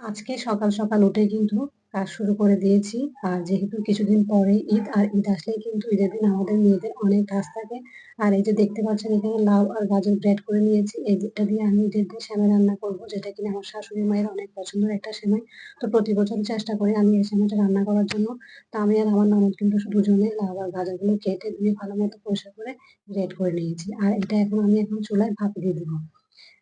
আজকে সকাল, সকাল উঠে কিন্তু কাজ শুরু করে দিয়েছি। আর যেহেতু কিছুদিন পরেই ঈদ, আর ঈদ আসলেই কিন্তু ঈদের দিন আমাদের মেয়েদের অনেক কাজ থাকে। আর এই যে দেখতে পাচ্ছেন এখানে লাউ আর গাজর গ্রেট করে নিয়েছি। এটা দিয়ে আমি ঈদের দিন সেমাই রান্না করব, যেটা কিনা আমার শাশুড়ি মায়ের অনেক পছন্দের একটা সেমাই। তো প্রতি বছরই চেষ্টা করি আমি এই সেমাইটা রান্না করার জন্য। তো আমি আর আমার ননদ কিন্তু দুজনে লাউ আর গাজরগুলো কেটে ধুয়ে ভালো মতো পরিষ্কার করে গ্রেট করে নিয়েছি। আর এটা এখন চুলায় ভাপ দিয়ে দিব।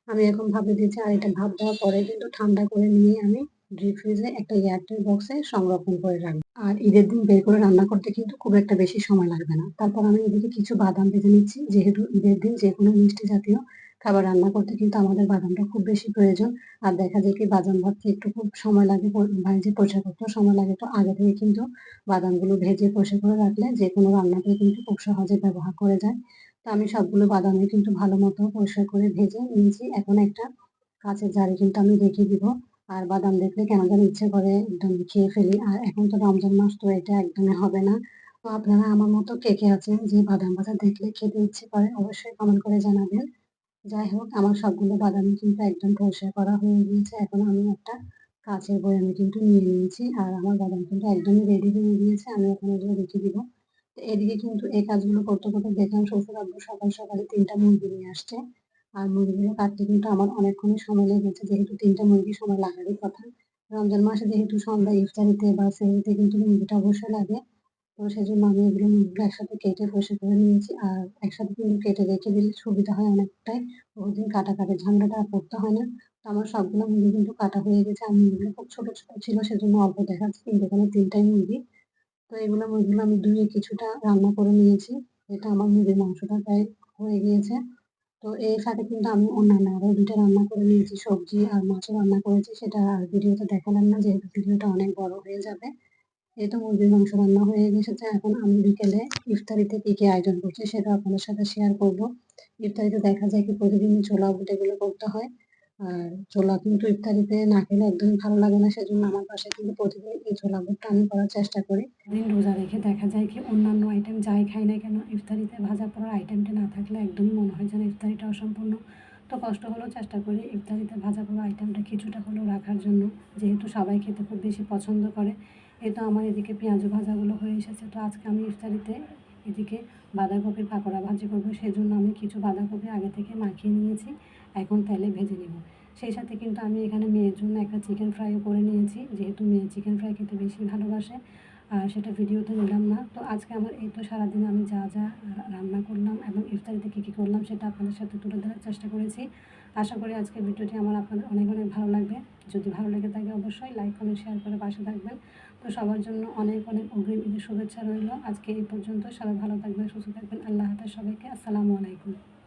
আমি এখন ভাপে দিয়েছি, আর এটা ভাপ দেওয়ার পরে কিন্তু ঠান্ডা করে নিয়ে আমি ডিপ ফ্রিজে একটা এয়ারটাইট বক্সে সংরক্ষণ করে রাখবো। আর ঈদের দিন বের করে রান্না করতে কিন্তু খুব একটা বেশি সময় লাগবে না। তারপর আমি এদিকে কিছু বাদাম ভেজে নিচ্ছি, যেহেতু ঈদের দিন যেকোনো মিষ্টি জাতীয় খাবার রান্না করতে কিন্তু আমাদের বাদামটা খুব বেশি প্রয়োজন। আর দেখা যায় কি বাদাম ভাজতে একটু খুব সময় লাগে, ভেজে পরিষ্কার করতেও সময় লাগে। তো আগে থেকে কিন্তু বাদামগুলো ভেজে পরিষ্কার করে রাখলে যেকোনো রান্নাতে কিন্তু খুব সহজে ব্যবহার করে যায়। তো আমি সবগুলো বাদামই কিন্তু ভালো মতো পরিষ্কার করে ভেজে নিয়েছি। এখন একটা কাঁচের জারে কিন্তু আমি রেখে দিব। আর বাদাম দেখলে কেন যেন ইচ্ছে করে একদম খেয়ে ফেলি। আর এখন তো রমজান মাস, তো এটা একদমই হবে না। তো আপনারা আমার মতো কে, কে আছেন যে বাদাম ভাজা দেখলে খেতে ইচ্ছে করে, অবশ্যই কমেন্ট করে জানাবেন। যাই হোক, আমার সবগুলো বাদামই কিন্তু একদম পরিষ্কার করা হয়ে গিয়েছে। এখন আমি একটা কাঁচের বয়ামে কিন্তু নিয়ে নিয়েছি। আর আমার বাদাম কিন্তু একদমই রেডি হয়ে গিয়েছে। আমি এখন এগুলো রেখে দিব। তো এদিকে কিন্তু এই কাজগুলো করতে, করতে দেখলাম শ্বশুর-আব্বু সকাল সকালে ৩ টা মুরগি নিয়ে আসছে। আর মুরগিগুলো কাটতে কিন্তু আমার অনেকক্ষণই সময় লেগেছে, যেহেতু ৩ টা মুরগি সময় লাগারই কথা। রমজান মাসে যেহেতু সন্ধ্যায় ইফতারিতে বা সেহরিতে কিন্তু মুরগিটা অবশ্যই লাগে। তো সেজন্য আমি এগুলো মুরগিগুলো একসাথে কেটে পরিষ্কার করে নিয়েছি। আর একসাথে কিন্তু কেটে রেখে দিলে সুবিধা হয় অনেকটাই। প্রতিদিন কাটাকাটির ঝামেলাটা আর করতে হয় না। তো আমার সবগুলো মুরগি কিন্তু কাটা হয়ে গেছে। আর মুরগিগুলো খুব ছোট, ছোট ছিল, সেজন্য অল্প দেখাচ্ছে, কিন্তু এখানে ৩ টাই মুরগি। তো মুরগিগুলো আমি ধুয়ে কিছুটা রান্না করে নিয়েছি। এটা আমার মুরগির মাংসটা প্রায় হয়ে গিয়েছে। তো এর সাথে কিন্তু আমি অন্যান্য আরো ২ টা রান্না করে নিয়েছি। সবজি আর মাছও রান্না করেছি। সেটা আর ভিডিওতে দেখালাম না, যেহেতু ভিডিওটা অনেক বড় হয়ে যাবে। এই তো মুরগির মাংস রান্না হয়ে এসেছে। এখন আমি বিকেলে ইফতারিতে কি, কি আয়োজন করছি সেটা আপনাদের সাথে শেয়ার করব। ইফতারিতে দেখা যায় কি প্রতিদিনই ছোলা বুট এগুলো করতে হয়। আর ছোলা কিন্তু ইফতারিতে না খেলে একদমই ভালো লাগে না। সেজন্য আমার বাসায় কিন্তু প্রতিদিন এই ছোলা বুটটা আমি করার চেষ্টা করি। দিন রোজা রেখে দেখা যায় কি অন্যান্য আইটেম যাই খাই না কেন, ইফতারিতে ভাজা পোড়ার আইটেমটা না থাকলে একদমই মনে হয় যেন ইফতারিটা অসম্পূর্ণ। তো কষ্ট হলেও চেষ্টা করি ইফতারিতে ভাজা পোড়া আইটেমটা কিছুটা হলেও রাখার জন্য, যেহেতু সবাই খেতে খুব বেশি পছন্দ করে। এই তো আমার এদিকে পেঁয়াজু ভাজাগুলো হয়ে এসেছে। তো আজকে আমি ইফতারিতে এদিকে বাঁধাকপির পাকোড়া ভাজি করব। সেজন্য আমি কিছু বাঁধাকপি আগে থেকে মাখিয়ে নিয়েছি। এখন তেলে ভেজে নেব। সেই সাথে কিন্তু আমি এখানে মেয়ের জন্য একটা চিকেন ফ্রাইও করে নিয়েছি, যেহেতু মেয়ে চিকেন ফ্রাই খেতে বেশি ভালোবাসে। আর সেটা ভিডিওতে নিলাম না। তো আজকে আমার এই তো সারাদিন আমি যা, যা রান্না করলাম এবং ইফতারিতে কী, কী করলাম সেটা আপনাদের সাথে তুলে ধরার চেষ্টা করেছি। আশা করি আজকের ভিডিওটি আপনাদের অনেক, অনেক ভালো লাগবে। যদি ভালো লেগে থাকে অবশ্যই লাইক, কমেন্ট, শেয়ার করে পাশে থাকবেন। তো সবার জন্য অনেক, অনেক অগ্রিম ঈদের শুভেচ্ছা রইল। আজকে এই পর্যন্ত। সবাই ভালো থাকবেন, সুস্থ থাকবেন। আল্লাহ হাফেজ সবাইকে। আসসালামু আলাইকুম।